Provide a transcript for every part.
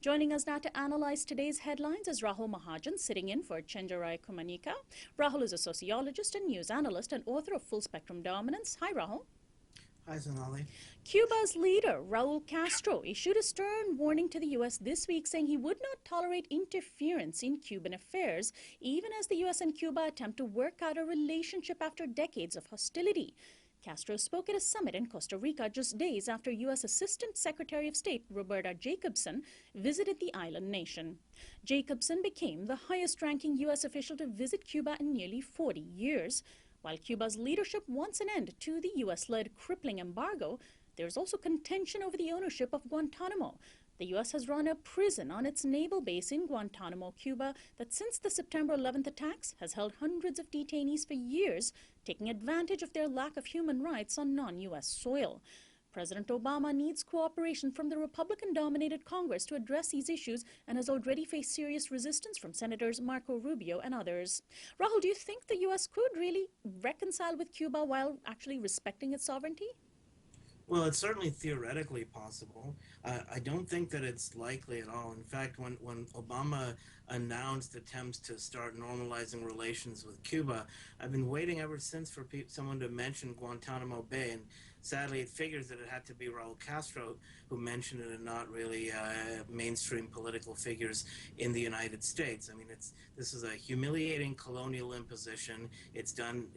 Joining us now to analyze today's headlines is Rahul Mahajan, sitting in for Chenjerai Kumanika. Rahul is a sociologist and news analyst and author of Full Spectrum Dominance. Hi, Rahul. Hi, Sonali. Cuba's leader, Raul Castro, issued a stern warning to the U.S. this week, saying he would not tolerate interference in Cuban affairs, even as the U.S. and Cuba attempt to work out a relationship after decades of hostility. Castro spoke at a summit in Costa Rica just days after U.S. Assistant Secretary of State Roberta Jacobson visited the island nation. Jacobson became the highest-ranking U.S. official to visit Cuba in nearly 40 years. While Cuba's leadership wants an end to the U.S.-led crippling embargo, there's also contention over the ownership of Guantanamo. The U.S. has run a prison on its naval base in Guantanamo, Cuba, that since the September 11th attacks has held hundreds of detainees for years, taking advantage of their lack of human rights on non-U.S. soil. President Obama needs cooperation from the Republican-dominated Congress to address these issues and has already faced serious resistance from Senators Marco Rubio and others. Rahul, do you think the U.S. could really reconcile with Cuba while actually respecting its sovereignty? Well, it's certainly theoretically possible. I don't think that it's likely at all. In fact, when Obama announced attempts to start normalizing relations with Cuba, I've been waiting ever since for someone to mention Guantanamo Bay, and sadly it figures that it had to be Raul Castro who mentioned it and not really mainstream political figures in the United States. I mean, this is a humiliating colonial imposition. It's done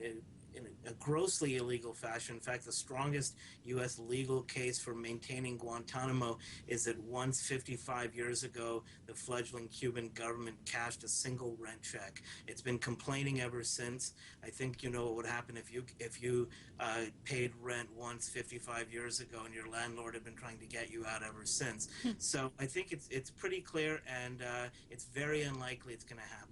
in a grossly illegal fashion. In fact, the strongest U.S. legal case for maintaining Guantanamo is that once 55 years ago, the fledgling Cuban government cashed a single rent check. It's been complaining ever since. I think you know what would happen if you paid rent once 55 years ago and your landlord had been trying to get you out ever since. So I think it's pretty clear, and it's very unlikely it's going to happen.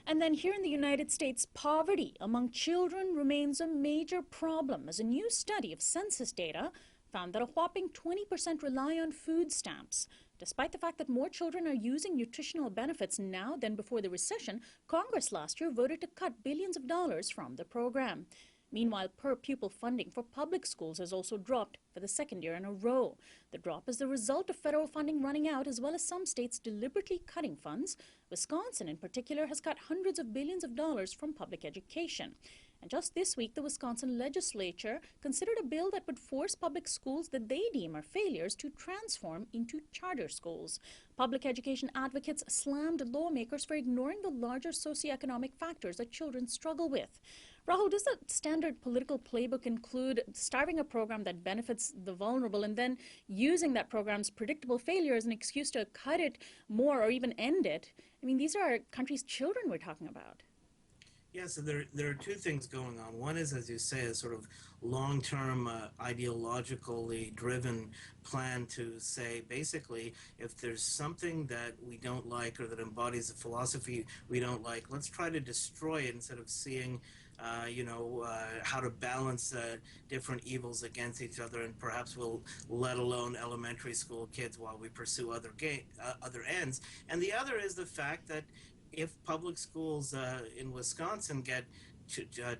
And then here in the United States, poverty among children remains a major problem, as a new study of census data found that a whopping 20% rely on food stamps. Despite the fact that more children are using nutritional benefits now than before the recession, Congress last year voted to cut billions of dollars from the program. Meanwhile, per-pupil funding for public schools has also dropped for the second year in a row. The drop is the result of federal funding running out, as well as some states deliberately cutting funds. Wisconsin, in particular, has cut hundreds of billions of dollars from public education. And just this week, the Wisconsin legislature considered a bill that would force public schools that they deem are failures to transform into charter schools. Public education advocates slammed lawmakers for ignoring the larger socioeconomic factors that children struggle with. Rahul, does the standard political playbook include starving a program that benefits the vulnerable and then using that program's predictable failure as an excuse to cut it more or even end it? I mean, these are our country's children we're talking about. Yeah, so there are two things going on. One is, as you say, a sort of long-term, ideologically driven plan to say, basically, if there's something that we don't like or that embodies a philosophy we don't like, let's try to destroy it instead of seeing how to balance different evils against each other, and perhaps we'll let alone elementary school kids while we pursue other ends. And the other is the fact that if public schools in Wisconsin get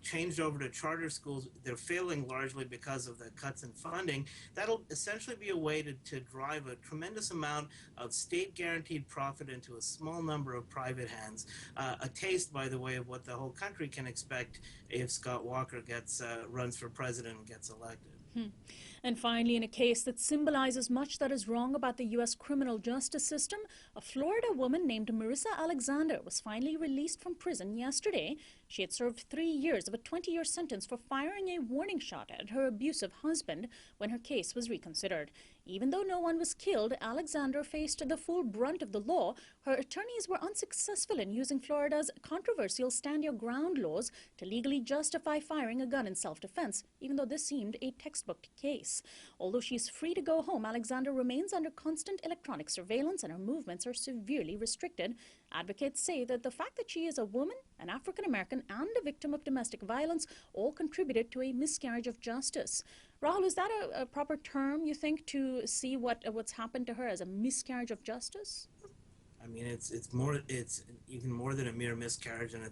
changed over to charter schools, they're failing largely because of the cuts in funding. That'll essentially be a way to drive a tremendous amount of state-guaranteed profit into a small number of private hands. A taste, by the way, of what the whole country can expect if Scott Walker runs for president and gets elected. And finally, in a case that symbolizes much that is wrong about the U.S. criminal justice system, a Florida woman named Marissa Alexander was finally released from prison yesterday. She had served 3 years of a 20-year sentence for firing a warning shot at her abusive husband when her case was reconsidered. Even though no one was killed, Alexander faced the full brunt of the law. Her attorneys were unsuccessful in using Florida's controversial stand your ground laws to legally justify firing a gun in self-defense, even though this seemed a textbook case. Although she's free to go home, Alexander remains under constant electronic surveillance and her movements are severely restricted. Advocates say that the fact that she is a woman, an African-American, and a victim of domestic violence all contributed to a miscarriage of justice. Rahul, is that a proper term, you think, to see what's happened to her as a miscarriage of justice? I mean, it's even more than a mere miscarriage, and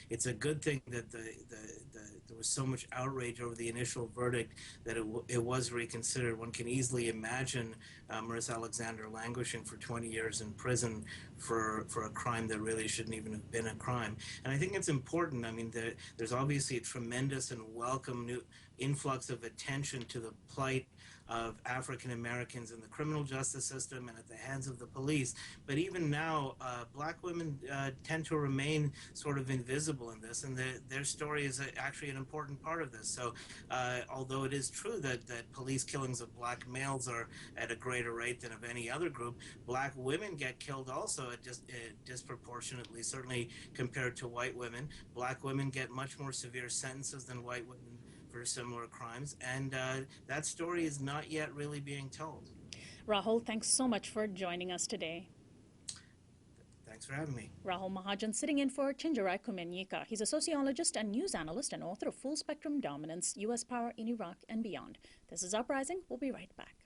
it's a good thing that there was so much outrage over the initial verdict that it was reconsidered. One can easily imagine Marissa Alexander languishing for 20 years in prison for a crime that really shouldn't even have been a crime. And I think it's important. I mean, there's obviously a tremendous and welcome new influx of attention to the plight of African Americans in the criminal justice system and at the hands of the police. But even now, black women tend to remain sort of invisible in this, and their story is actually an important part of this. So although it is true that police killings of black males are at a greater rate than of any other group, black women get killed also at just disproportionately, certainly compared to white women. Black women get much more severe sentences than white women for similar crimes, and that story is not yet really being told. Rahul, thanks so much for joining us today. Thanks for having me. Rahul Mahajan sitting in for Chinjarai Kumenyika. He's a sociologist and news analyst and author of Full Spectrum Dominance, U.S. Power in Iraq and Beyond. This is Uprising. We'll be right back.